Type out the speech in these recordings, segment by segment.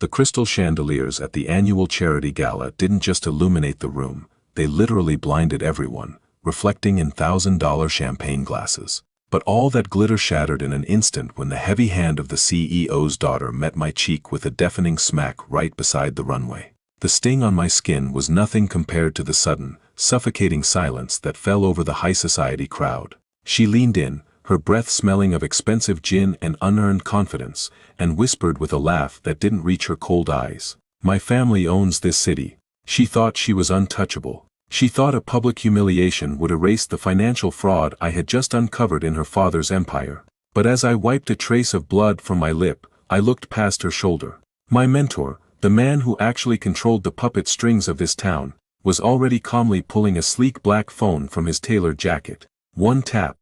The crystal chandeliers at the annual charity gala didn't just illuminate the room, they literally blinded everyone, reflecting in $1,000 champagne glasses. But all that glitter shattered in an instant when the heavy hand of the CEO's daughter met my cheek with a deafening smack right beside the runway. The sting on my skin was nothing compared to the sudden, suffocating silence that fell over the high society crowd. She leaned in, her breath smelling of expensive gin and unearned confidence, and whispered with a laugh that didn't reach her cold eyes. "My family owns this city." She thought she was untouchable. She thought a public humiliation would erase the financial fraud I had just uncovered in her father's empire. But as I wiped a trace of blood from my lip, I looked past her shoulder. My mentor, the man who actually controlled the puppet strings of this town, was already calmly pulling a sleek black phone from his tailored jacket. One tap.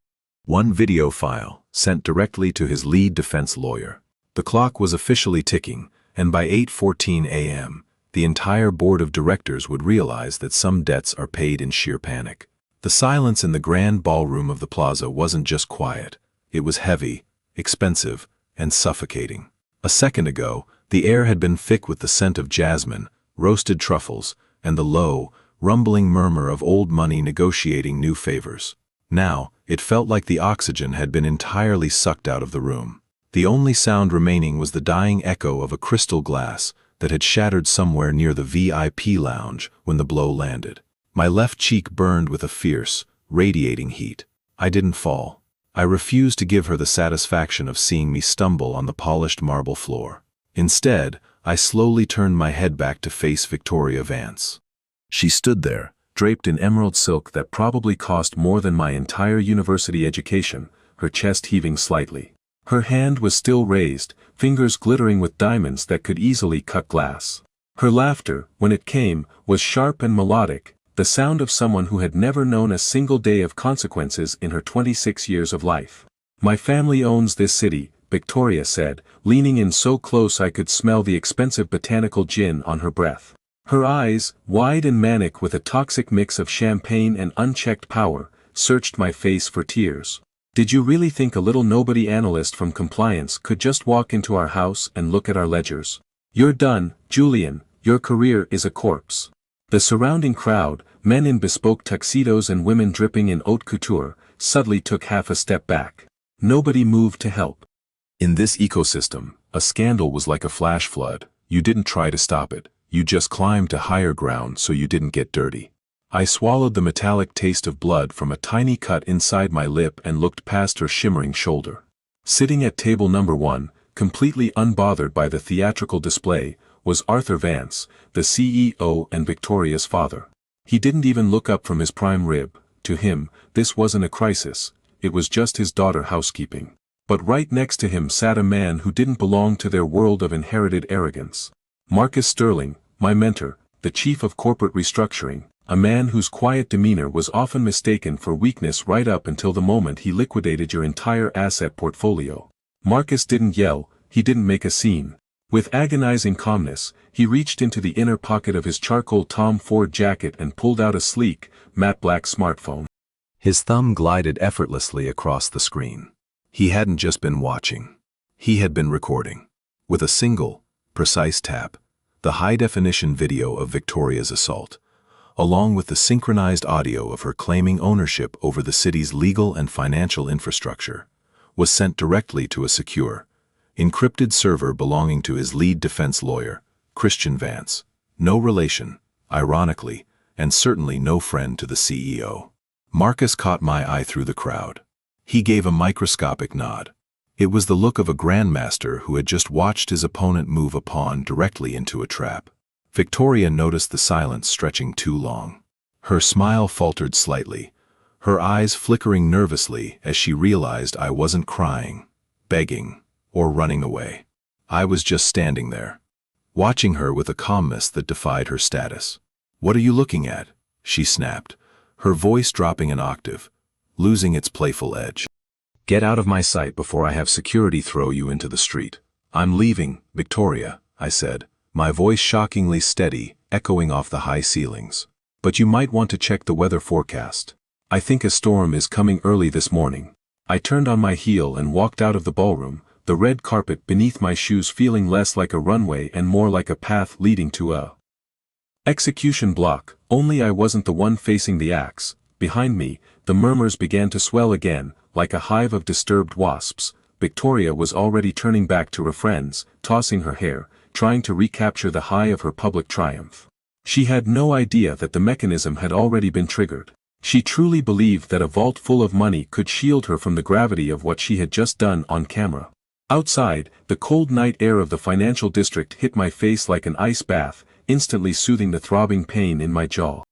One video file, sent directly to his lead defense lawyer. The clock was officially ticking, and by 8:14 a.m., the entire board of directors would realize that some debts are paid in sheer panic. The silence in the grand ballroom of the plaza wasn't just quiet. It was heavy, expensive, and suffocating. A second ago, the air had been thick with the scent of jasmine, roasted truffles, and the low, rumbling murmur of old money negotiating new favors. Now, it felt like the oxygen had been entirely sucked out of the room. The only sound remaining was the dying echo of a crystal glass that had shattered somewhere near the VIP lounge when the blow landed. My left cheek burned with a fierce, radiating heat. I didn't fall. I refused to give her the satisfaction of seeing me stumble on the polished marble floor. Instead, I slowly turned my head back to face Victoria Vance. She stood there, draped in emerald silk that probably cost more than my entire university education, her chest heaving slightly. Her hand was still raised, fingers glittering with diamonds that could easily cut glass. Her laughter, when it came, was sharp and melodic, the sound of someone who had never known a single day of consequences in her 26 years of life. "My family owns this city," Victoria said, leaning in so close I could smell the expensive botanical gin on her breath. Her eyes, wide and manic with a toxic mix of champagne and unchecked power, searched my face for tears. "Did you really think a little nobody analyst from compliance could just walk into our house and look at our ledgers? You're done, Julian, your career is a corpse." The surrounding crowd, men in bespoke tuxedos and women dripping in haute couture, suddenly took half a step back. Nobody moved to help. In this ecosystem, a scandal was like a flash flood. You didn't try to stop it, you just climbed to higher ground so you didn't get dirty. I swallowed the metallic taste of blood from a tiny cut inside my lip and looked past her shimmering shoulder. Sitting at table number 1, completely unbothered by the theatrical display, was Arthur Vance, the CEO and Victoria's father. He didn't even look up from his prime rib. To him, this wasn't a crisis, it was just his daughter housekeeping. But right next to him sat a man who didn't belong to their world of inherited arrogance. Marcus Sterling, my mentor, the chief of corporate restructuring, a man whose quiet demeanor was often mistaken for weakness right up until the moment he liquidated your entire asset portfolio. Marcus didn't yell, he didn't make a scene. With agonizing calmness, he reached into the inner pocket of his charcoal Tom Ford jacket and pulled out a sleek, matte black smartphone. His thumb glided effortlessly across the screen. He hadn't just been watching. He had been recording. With a single, precise tap, the high-definition video of Victoria's assault, along with the synchronized audio of her claiming ownership over the city's legal and financial infrastructure, was sent directly to a secure, encrypted server belonging to his lead defense lawyer, Christian Vance, no relation, ironically, and certainly no friend to the CEO. Marcus caught my eye through the crowd. He gave a microscopic nod. It was the look of a grandmaster who had just watched his opponent move a pawn directly into a trap. Victoria noticed the silence stretching too long. Her smile faltered slightly, her eyes flickering nervously as she realized I wasn't crying, begging, or running away. I was just standing there, watching her with a calmness that defied her status. "What are you looking at?" she snapped, her voice dropping an octave, losing its playful edge. "Get out of my sight before I have security throw you into the street." "I'm leaving, Victoria," I said, my voice shockingly steady, echoing off the high ceilings. "But you might want to check the weather forecast. I think a storm is coming early this morning." I turned on my heel and walked out of the ballroom, the red carpet beneath my shoes feeling less like a runway and more like a path leading to a execution block, only I wasn't the one facing the axe. Behind me, the murmurs began to swell again, like a hive of disturbed wasps. Victoria was already turning back to her friends, tossing her hair, trying to recapture the high of her public triumph. She had no idea that the mechanism had already been triggered. She truly believed that a vault full of money could shield her from the gravity of what she had just done on camera. Outside, the cold night air of the financial district hit my face like an ice bath, instantly soothing the throbbing pain in my jaw.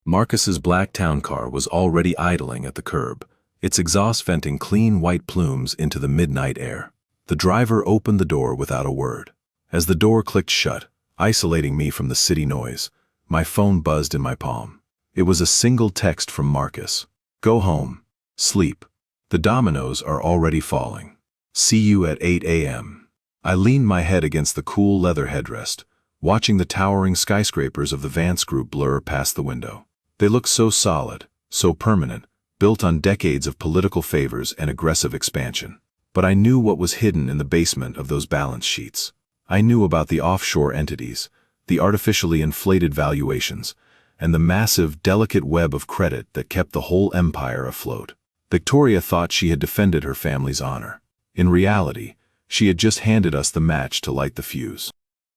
Marcus's black town car was already idling at the curb, its exhaust venting clean white plumes into the midnight air. The driver opened the door without a word. As the door clicked shut, isolating me from the city noise, my phone buzzed in my palm. It was a single text from Marcus. "Go home. Sleep. The dominoes are already falling. See you at 8 a.m. I leaned my head against the cool leather headrest, watching the towering skyscrapers of the Vance Group blur past the window. They looked so solid, so permanent, built on decades of political favors and aggressive expansion. But I knew what was hidden in the basement of those balance sheets. I knew about the offshore entities, the artificially inflated valuations, and the massive, delicate web of credit that kept the whole empire afloat. Victoria thought she had defended her family's honor. In reality, she had just handed us the match to light the fuse.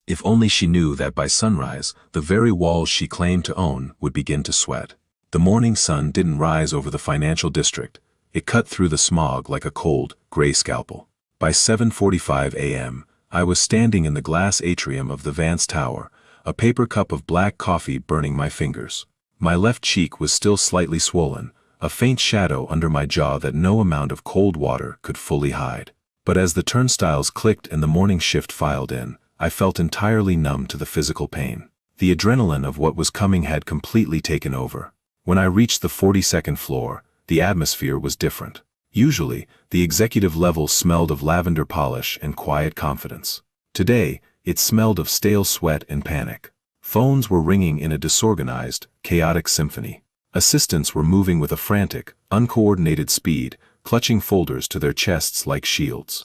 If only she knew that by sunrise, the very walls she claimed to own would begin to sweat. The morning sun didn't rise over the financial district. It cut through the smog like a cold, gray scalpel. By 7:45 a.m., I was standing in the glass atrium of the Vance Tower, a paper cup of black coffee burning my fingers. My left cheek was still slightly swollen, a faint shadow under my jaw that no amount of cold water could fully hide. But as the turnstiles clicked and the morning shift filed in, I felt entirely numb to the physical pain. The adrenaline of what was coming had completely taken over. When I reached the 42nd floor, the atmosphere was different. Usually, the executive level smelled of lavender polish and quiet confidence. Today, it smelled of stale sweat and panic. Phones were ringing in a disorganized, chaotic symphony. Assistants were moving with a frantic, uncoordinated speed, clutching folders to their chests like shields.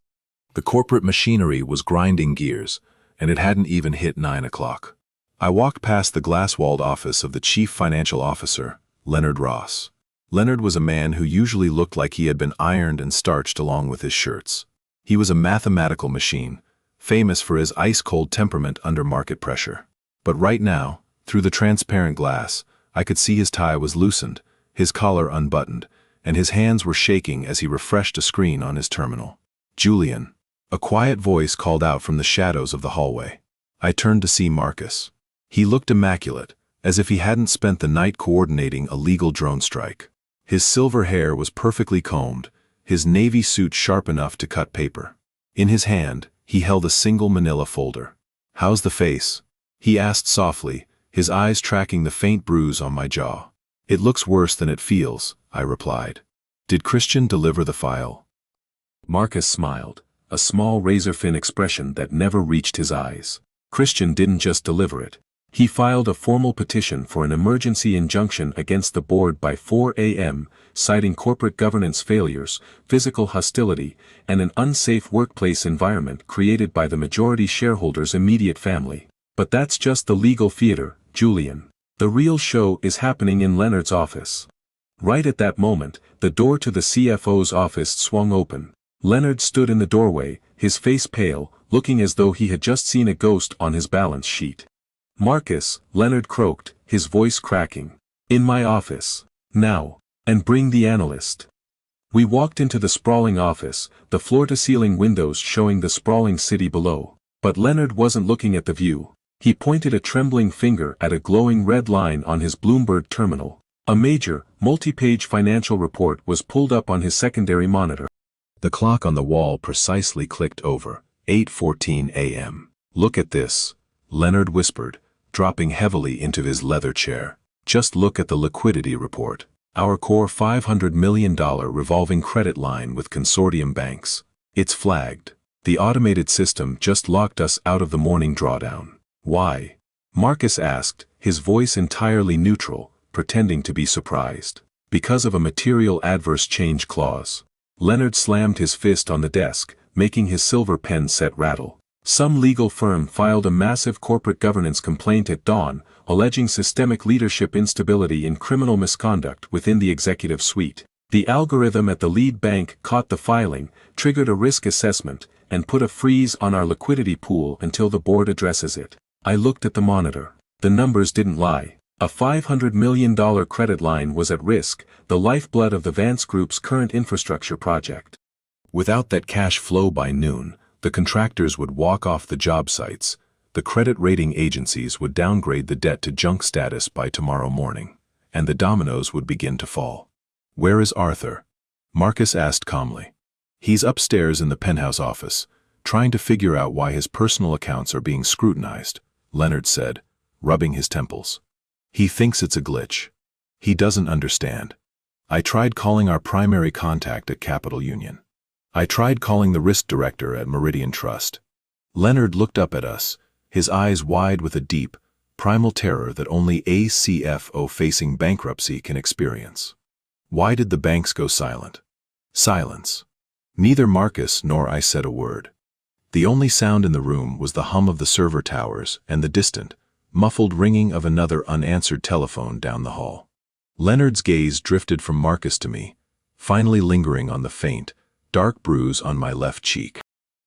The corporate machinery was grinding gears, and it hadn't even hit 9 o'clock. I walked past the glass-walled office of the chief financial officer, Leonard Ross. Leonard was a man who usually looked like he had been ironed and starched along with his shirts. He was a mathematical machine, famous for his ice-cold temperament under market pressure. But right now, through the transparent glass, I could see his tie was loosened, his collar unbuttoned, and his hands were shaking as he refreshed a screen on his terminal. "Julian." A quiet voice called out from the shadows of the hallway. I turned to see Marcus. He looked immaculate, as if he hadn't spent the night coordinating a legal drone strike. His silver hair was perfectly combed, his navy suit sharp enough to cut paper. In his hand, he held a single manila folder. "How's the face?" he asked softly, his eyes tracking the faint bruise on my jaw. "It looks worse than it feels," I replied. "Did Christian deliver the file?" Marcus smiled, a small razor-thin expression that never reached his eyes. "Christian didn't just deliver it. He filed a formal petition for an emergency injunction against the board by 4 a.m., citing corporate governance failures, physical hostility, and an unsafe workplace environment created by the majority shareholder's immediate family. But that's just the legal theater, Julian. The real show is happening in Leonard's office." Right at that moment, the door to the CFO's office swung open. Leonard stood in the doorway, his face pale, looking as though he had just seen a ghost on his balance sheet. "Marcus," Leonard croaked, his voice cracking. "In my office. Now. And bring the analyst." We walked into the sprawling office, the floor-to-ceiling windows showing the sprawling city below. But Leonard wasn't looking at the view. He pointed a trembling finger at a glowing red line on his Bloomberg terminal. A major, multi-page financial report was pulled up on his secondary monitor. The clock on the wall precisely clicked over, 8:14 a.m. "Look at this," Leonard whispered, dropping heavily into his leather chair. "Just look at the liquidity report. Our core $500 million revolving credit line with consortium banks. It's flagged. The automated system just locked us out of the morning drawdown." "Why?" Marcus asked, his voice entirely neutral, pretending to be surprised. "Because of a material adverse change clause." Leonard slammed his fist on the desk, making his silver pen set rattle. Some legal firm filed a massive corporate governance complaint at dawn, alleging systemic leadership instability and criminal misconduct within the executive suite. The algorithm at the lead bank caught the filing, triggered a risk assessment, and put a freeze on our liquidity pool until the board addresses it. I looked at the monitor. The numbers didn't lie. A $500 million credit line was at risk, the lifeblood of the Vance Group's current infrastructure project. Without that cash flow by noon, the contractors would walk off the job sites, the credit rating agencies would downgrade the debt to junk status by tomorrow morning, and the dominoes would begin to fall. "Where is Arthur?" Marcus asked calmly. "He's upstairs in the penthouse office, trying to figure out why his personal accounts are being scrutinized," Leonard said, rubbing his temples. "He thinks it's a glitch. He doesn't understand. I tried calling our primary contact at Capital Union. I tried calling the risk director at Meridian Trust." Leonard looked up at us, his eyes wide with a deep, primal terror that only a CFO facing bankruptcy can experience. Why did the banks go silent? Silence. Neither Marcus nor I said a word. The only sound in the room was the hum of the server towers and the distant, muffled ringing of another unanswered telephone down the hall. Leonard's gaze drifted from Marcus to me, finally lingering on the faint, dark bruise on my left cheek.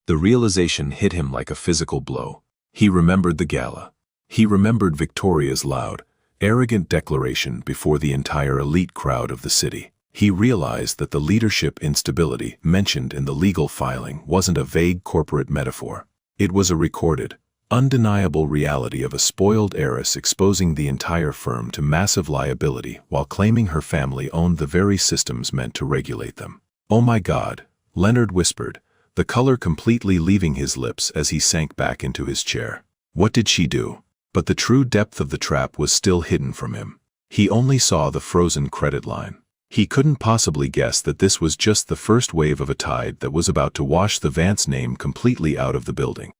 The realization hit him like a physical blow. He remembered the gala. He remembered Victoria's loud, arrogant declaration before the entire elite crowd of the city. He realized that the leadership instability mentioned in the legal filing wasn't a vague corporate metaphor. It was a recorded, undeniable reality of a spoiled heiress exposing the entire firm to massive liability while claiming her family owned the very systems meant to regulate them. "Oh my God," Leonard whispered, the color completely leaving his lips as he sank back into his chair. What did she do? But the true depth of the trap was still hidden from him. He only saw the frozen credit line. He couldn't possibly guess that this was just the first wave of a tide that was about to wash the Vance name completely out of the building.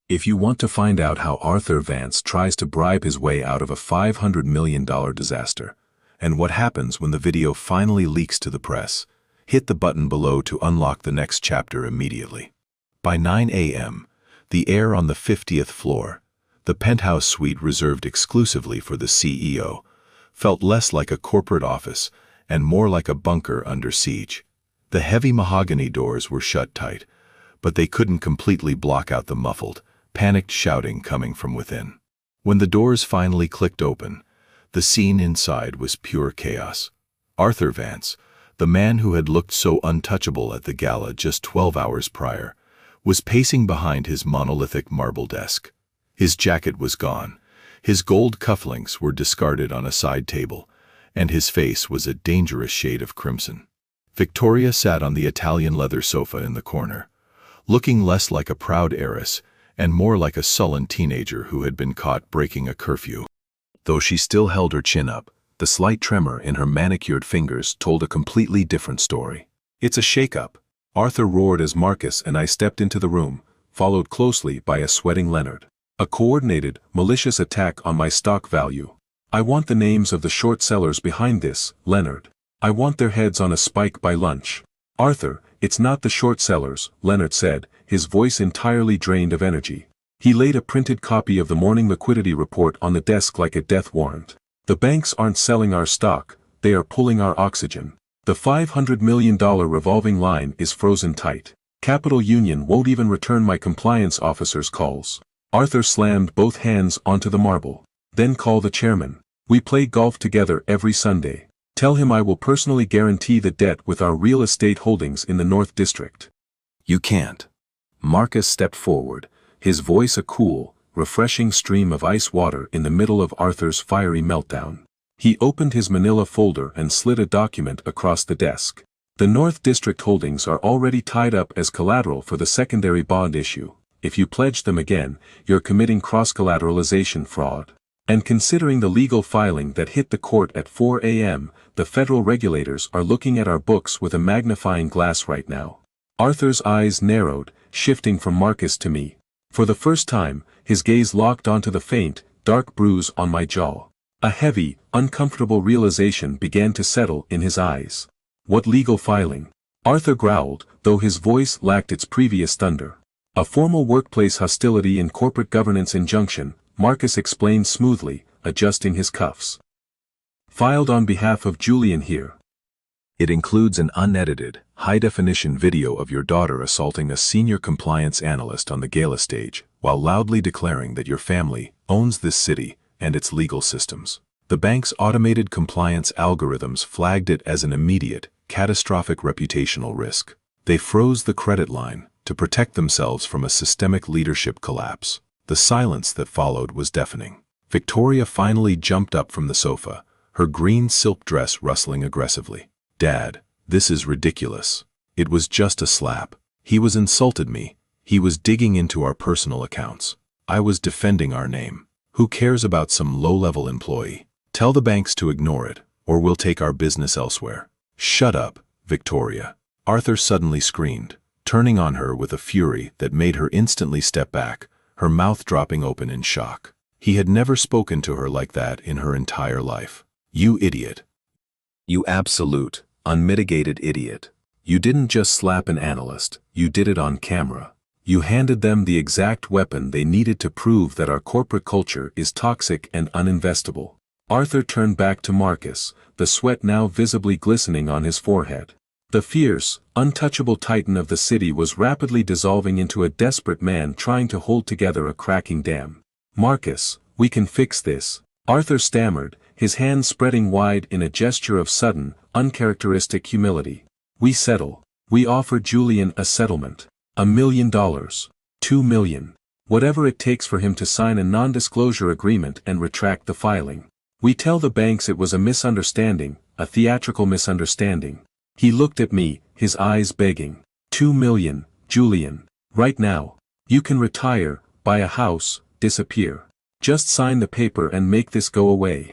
If you want to find out how Arthur Vance tries to bribe his way out of a $500 million disaster, and what happens when the video finally leaks to the press, hit the button below to unlock the next chapter immediately. By 9 a.m., the air on the 50th floor, the penthouse suite reserved exclusively for the CEO, felt less like a corporate office and more like a bunker under siege. The heavy mahogany doors were shut tight, but they couldn't completely block out the muffled, panicked shouting coming from within. When the doors finally clicked open, the scene inside was pure chaos. Arthur Vance, the man who had looked so untouchable at the gala just 12 hours prior, was pacing behind his monolithic marble desk. His jacket was gone, his gold cufflinks were discarded on a side table, and his face was a dangerous shade of crimson. Victoria sat on the Italian leather sofa in the corner, looking less like a proud heiress and more like a sullen teenager who had been caught breaking a curfew. Though she still held her chin up, the slight tremor in her manicured fingers told a completely different story. "It's a shake-up," Arthur roared as Marcus and I stepped into the room, followed closely by a sweating Leonard. "A coordinated, malicious attack on my stock value. I want the names of the short sellers behind this, Leonard. I want their heads on a spike by lunch." "Arthur, it's not the short sellers," Leonard said, his voice entirely drained of energy. He laid a printed copy of the morning liquidity report on the desk like a death warrant. "The banks aren't selling our stock, they are pulling our oxygen. The $500 million revolving line is frozen tight. Capital Union won't even return my compliance officer's calls." Arthur slammed both hands onto the marble. "Then call the chairman. We play golf together every Sunday. Tell him I will personally guarantee the debt with our real estate holdings in the North District." "You can't." Marcus stepped forward, his voice a cool, refreshing stream of ice water in the middle of Arthur's fiery meltdown. He opened his manila folder and slid a document across the desk. "The North District holdings are already tied up as collateral for the secondary bond issue. If you pledge them again, you're committing cross-collateralization fraud. And considering the legal filing that hit the court at 4 a.m., the federal regulators are looking at our books with a magnifying glass right now." Arthur's eyes narrowed, shifting from Marcus to me. For the first time, his gaze locked onto the faint, dark bruise on my jaw. A heavy, uncomfortable realization began to settle in his eyes. "What legal filing?" Arthur growled, though his voice lacked its previous thunder. A formal workplace hostility and corporate governance injunction, Marcus explained smoothly, adjusting his cuffs. Filed on behalf of Julian here. It includes an unedited, high-definition video of your daughter assaulting a senior compliance analyst on the gala stage, while loudly declaring that your family owns this city and its legal systems. The bank's automated compliance algorithms flagged it as an immediate, catastrophic reputational risk. They froze the credit line to protect themselves from a systemic leadership collapse. The silence that followed was deafening. Victoria finally jumped up from the sofa, her green silk dress rustling aggressively. "Dad, this is ridiculous. It was just a slap. He was insulted me. He was digging into our personal accounts. I was defending our name. Who cares about some low-level employee? Tell the banks to ignore it, or we'll take our business elsewhere." "Shut up, Victoria," Arthur suddenly screamed, turning on her with a fury that made her instantly step back, her mouth dropping open in shock. He had never spoken to her like that in her entire life. "You idiot. You absolute, unmitigated idiot. You didn't just slap an analyst, you did it on camera. You handed them the exact weapon they needed to prove that our corporate culture is toxic and uninvestable." Arthur turned back to Marcus, the sweat now visibly glistening on his forehead. The fierce, untouchable titan of the city was rapidly dissolving into a desperate man trying to hold together a cracking dam. "Marcus, we can fix this," Arthur stammered, his hands spreading wide in a gesture of sudden, uncharacteristic humility. "We settle. We offer Julian a settlement. $1 million. $2 million. Whatever it takes for him to sign a non-disclosure agreement and retract the filing. We tell the banks it was a misunderstanding, a theatrical misunderstanding." He looked at me, his eyes begging. $2 million, Julian. Right now. You can retire, buy a house, disappear. Just sign the paper and make this go away.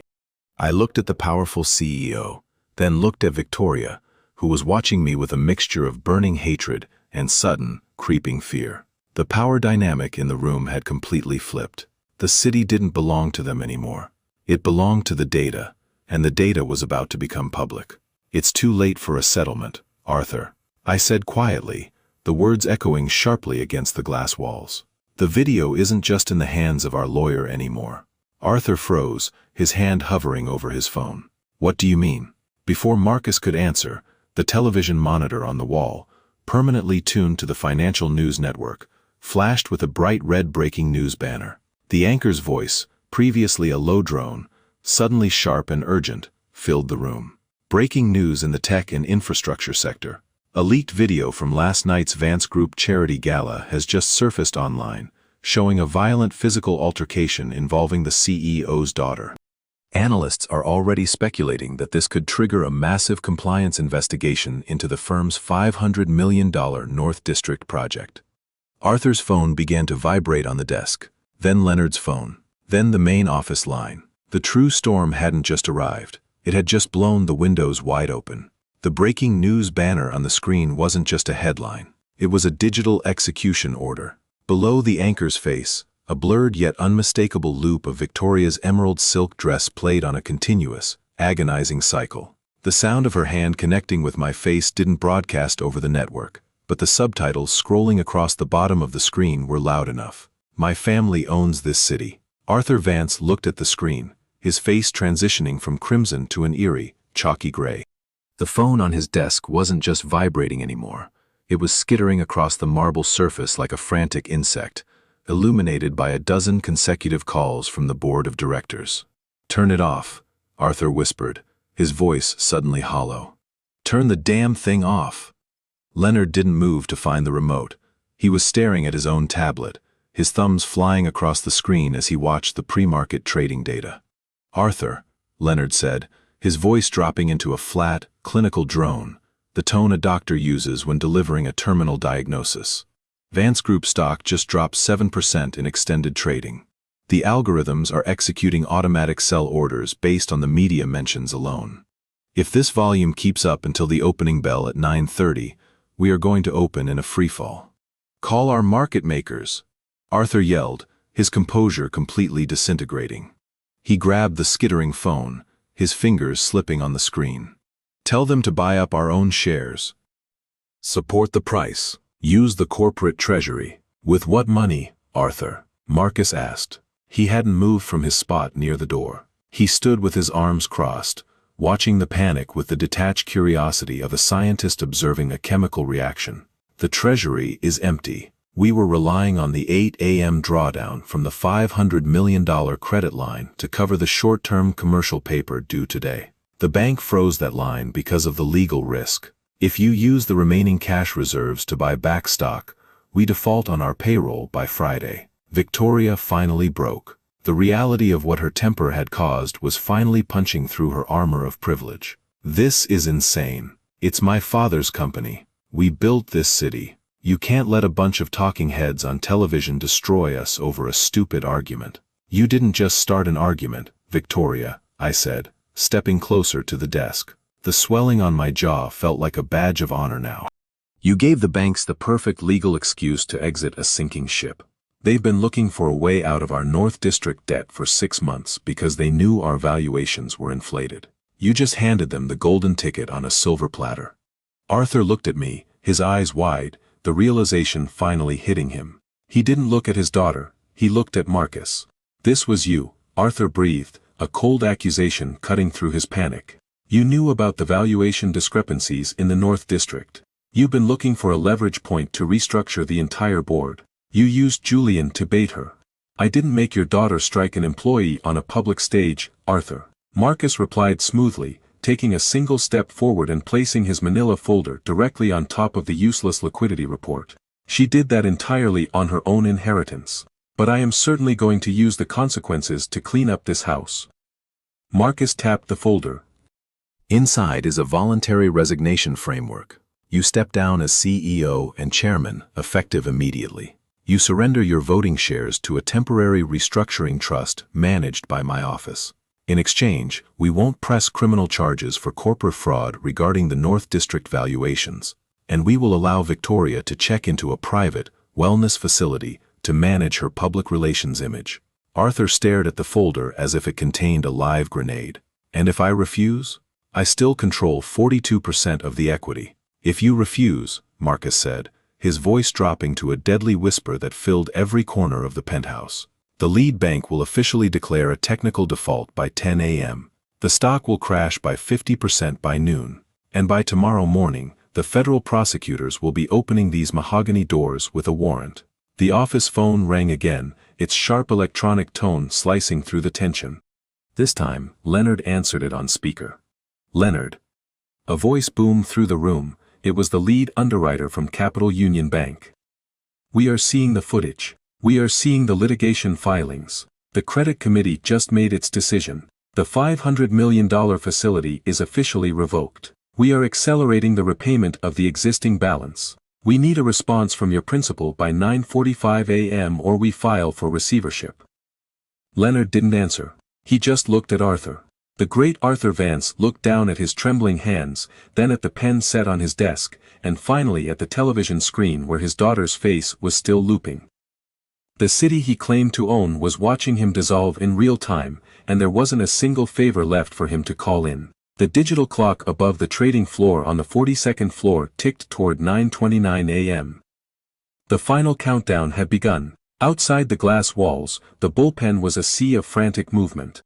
I looked at the powerful CEO, then looked at Victoria, who was watching me with a mixture of burning hatred and sudden, creeping fear. The power dynamic in the room had completely flipped. The city didn't belong to them anymore. It belonged to the data, and the data was about to become public. "It's too late for a settlement, Arthur," I said quietly, the words echoing sharply against the glass walls. "The video isn't just in the hands of our lawyer anymore." Arthur froze, his hand hovering over his phone. "What do you mean?" Before Marcus could answer, the television monitor on the wall, permanently tuned to the financial news network, flashed with a bright red breaking news banner. The anchor's voice, previously a low drone, suddenly sharp and urgent, filled the room. "Breaking news in the tech and infrastructure sector. A leaked video from last night's Vance Group charity gala has just surfaced online, showing a violent physical altercation involving the CEO's daughter. Analysts are already speculating that this could trigger a massive compliance investigation into the firm's $500 million North District project." Arthur's phone began to vibrate on the desk, then Leonard's phone, then the main office line. The true storm hadn't just arrived. It had just blown the windows wide open. The breaking news banner on the screen wasn't just a headline. It was a digital execution order. Below the anchor's face, a blurred yet unmistakable loop of Victoria's emerald silk dress played on a continuous, agonizing cycle. The sound of her hand connecting with my face didn't broadcast over the network, but the subtitles scrolling across the bottom of the screen were loud enough. "My family owns this city." Arthur Vance looked at the screen, his face transitioning from crimson to an eerie, chalky gray. The phone on his desk wasn't just vibrating anymore. It was skittering across the marble surface like a frantic insect, illuminated by a dozen consecutive calls from the board of directors. "Turn it off," Arthur whispered, his voice suddenly hollow. "Turn the damn thing off." Leonard didn't move to find the remote. He was staring at his own tablet, his thumbs flying across the screen as he watched the pre-market trading data. "Arthur," Leonard said, his voice dropping into a flat, clinical drone, the tone a doctor uses when delivering a terminal diagnosis. "Vance Group stock just dropped 7% in extended trading. The algorithms are executing automatic sell orders based on the media mentions alone. If this volume keeps up until the opening bell at 9:30, we are going to open in a freefall. Call our market makers," Arthur yelled, his composure completely disintegrating. He grabbed the skittering phone, his fingers slipping on the screen. "Tell them to buy up our own shares." Support the price. Use the corporate treasury. With what money, Arthur? Marcus asked. He hadn't moved from his spot near the door. He stood with his arms crossed, watching the panic with the detached curiosity of a scientist observing a chemical reaction. The treasury is empty. We were relying on the 8 a.m. drawdown from the $500 million credit line to cover the short-term commercial paper due today. The bank froze that line because of the legal risk. If you use the remaining cash reserves to buy back stock, we default on our payroll by Friday. Victoria finally broke. The reality of what her temper had caused was finally punching through her armor of privilege. This is insane. It's my father's company. We built this city. You can't let a bunch of talking heads on television destroy us over a stupid argument. You didn't just start an argument, Victoria, I said, stepping closer to the desk. The swelling on my jaw felt like a badge of honor now. You gave the banks the perfect legal excuse to exit a sinking ship. They've been looking for a way out of our North District debt for 6 months because they knew our valuations were inflated. You just handed them the golden ticket on a silver platter. Arthur looked at me, his eyes wide, the realization finally hitting him. He didn't look at his daughter, he looked at Marcus. This was you, Arthur breathed, a cold accusation cutting through his panic. You knew about the valuation discrepancies in the North District. You've been looking for a leverage point to restructure the entire board. You used Julian to bait her. I didn't make your daughter strike an employee on a public stage, Arthur. Marcus replied smoothly, taking a single step forward and placing his manila folder directly on top of the useless liquidity report. She did that entirely on her own inheritance. But I am certainly going to use the consequences to clean up this house. Marcus tapped the folder. Inside is a voluntary resignation framework. You step down as CEO and chairman, effective immediately. You surrender your voting shares to a temporary restructuring trust managed by my office. In exchange, we won't press criminal charges for corporate fraud regarding the North District valuations, and we will allow Victoria to check into a private, wellness facility to manage her public relations image. Arthur stared at the folder as if it contained a live grenade. And if I refuse? I still control 42% of the equity. If you refuse, Marcus said, his voice dropping to a deadly whisper that filled every corner of the penthouse, the lead bank will officially declare a technical default by 10 a.m. The stock will crash by 50% by noon. And by tomorrow morning, the federal prosecutors will be opening these mahogany doors with a warrant. The office phone rang again, its sharp electronic tone slicing through the tension. This time, Leonard answered it on speaker. Leonard. A voice boomed through the room. It was the lead underwriter from Capital Union Bank. We are seeing the footage. We are seeing the litigation filings. The credit committee just made its decision. The $500 million facility is officially revoked. We are accelerating the repayment of the existing balance. We need a response from your principal by 9:45 a.m. or we file for receivership. Leonard didn't answer. He just looked at Arthur. The great Arthur Vance looked down at his trembling hands, then at the pen set on his desk, and finally at the television screen where his daughter's face was still looping. The city he claimed to own was watching him dissolve in real time, and there wasn't a single favor left for him to call in. The digital clock above the trading floor on the 42nd floor ticked toward 9:29 a.m. The final countdown had begun. Outside the glass walls, the bullpen was a sea of frantic movement.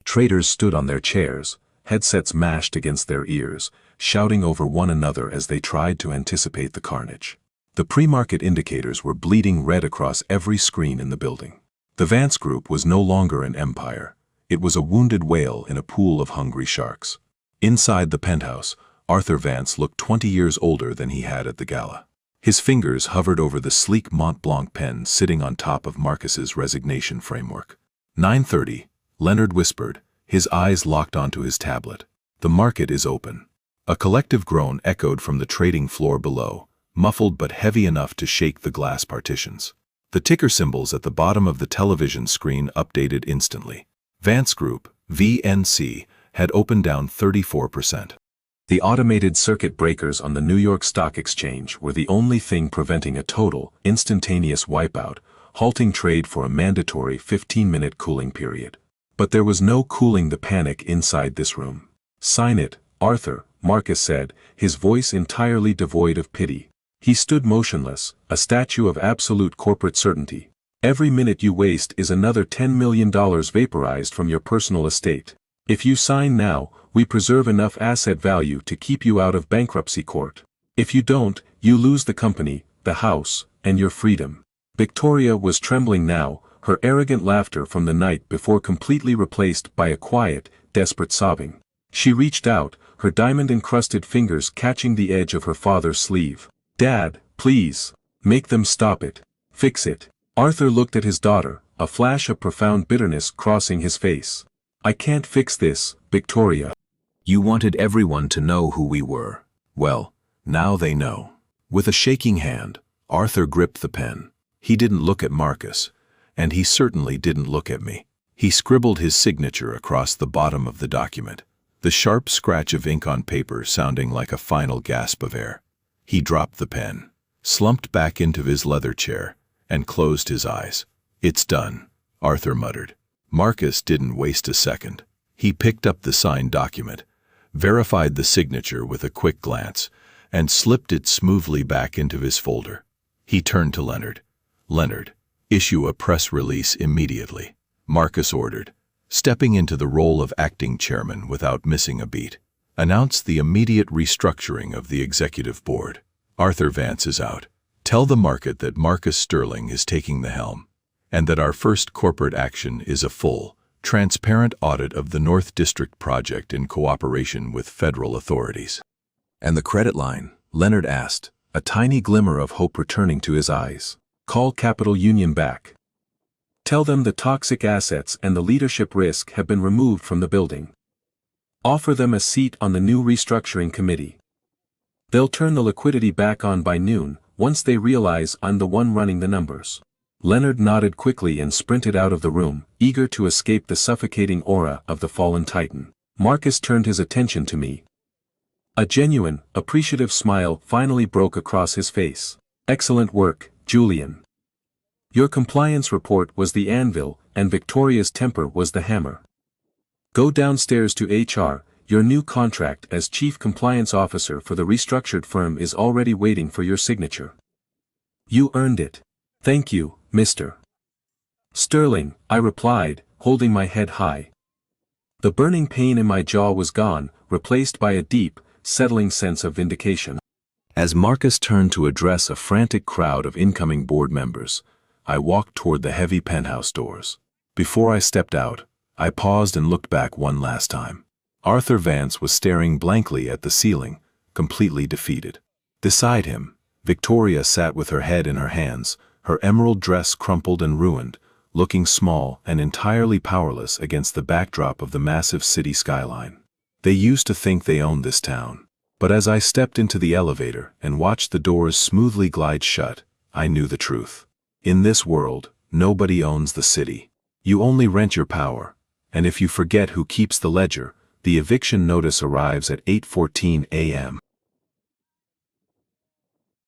Traders stood on their chairs, headsets mashed against their ears, shouting over one another as they tried to anticipate the carnage. The pre-market indicators were bleeding red across every screen in the building. The Vance Group was no longer an empire. It was a wounded whale in a pool of hungry sharks. Inside the penthouse, Arthur Vance looked 20 years older than he had at the gala. His fingers hovered over the sleek Mont Blanc pen sitting on top of Marcus's resignation framework. 9:30. Leonard whispered, his eyes locked onto his tablet. The market is open. A collective groan echoed from the trading floor below, muffled but heavy enough to shake the glass partitions. The ticker symbols at the bottom of the television screen updated instantly. Vance Group, VNC, had opened down 34%. The automated circuit breakers on the New York Stock Exchange were the only thing preventing a total, instantaneous wipeout, halting trade for a mandatory 15-minute cooling period. But there was no cooling the panic inside this room. Sign it, Arthur, Marcus said, his voice entirely devoid of pity. He stood motionless, a statue of absolute corporate certainty. Every minute you waste is another $10 million vaporized from your personal estate. If you sign now, we preserve enough asset value to keep you out of bankruptcy court. If you don't, you lose the company, the house, and your freedom. Victoria was trembling now, her arrogant laughter from the night before completely replaced by a quiet, desperate sobbing. She reached out, her diamond-encrusted fingers catching the edge of her father's sleeve. "Dad, please. Make them stop it. Fix it." Arthur looked at his daughter, a flash of profound bitterness crossing his face. "I can't fix this, Victoria. You wanted everyone to know who we were. Well, now they know." With a shaking hand, Arthur gripped the pen. He didn't look at Marcus, and he certainly didn't look at me. He scribbled his signature across the bottom of the document, the sharp scratch of ink on paper sounding like a final gasp of air. He dropped the pen, slumped back into his leather chair, and closed his eyes. "It's done," Arthur muttered. Marcus didn't waste a second. He picked up the signed document, verified the signature with a quick glance, and slipped it smoothly back into his folder. He turned to Leonard. "Leonard, issue a press release immediately," Marcus ordered, stepping into the role of acting chairman without missing a beat. "Announce the immediate restructuring of the executive board. Arthur Vance is out. Tell the market that Marcus Sterling is taking the helm, and that our first corporate action is a full, transparent audit of the North District project in cooperation with federal authorities." "And the credit line?" Leonard asked, a tiny glimmer of hope returning to his eyes. "Call Capital Union back. Tell them the toxic assets and the leadership risk have been removed from the building. Offer them a seat on the new restructuring committee. They'll turn the liquidity back on by noon, once they realize I'm the one running the numbers." Leonard nodded quickly and sprinted out of the room, eager to escape the suffocating aura of the fallen titan. Marcus turned his attention to me. A genuine, appreciative smile finally broke across his face. "Excellent work, Julian. Your compliance report was the anvil, and Victoria's temper was the hammer. Go downstairs to HR, your new contract as Chief Compliance Officer for the restructured firm is already waiting for your signature. You earned it." "Thank you, Mr. Sterling," I replied, holding my head high. The burning pain in my jaw was gone, replaced by a deep, settling sense of vindication. As Marcus turned to address a frantic crowd of incoming board members, I walked toward the heavy penthouse doors. Before I stepped out, I paused and looked back one last time. Arthur Vance was staring blankly at the ceiling, completely defeated. Beside him, Victoria sat with her head in her hands, her emerald dress crumpled and ruined, looking small and entirely powerless against the backdrop of the massive city skyline. They used to think they owned this town, but as I stepped into the elevator and watched the doors smoothly glide shut, I knew the truth. In this world, nobody owns the city. You only rent your power, and if you forget who keeps the ledger, the eviction notice arrives at 8:14 a.m.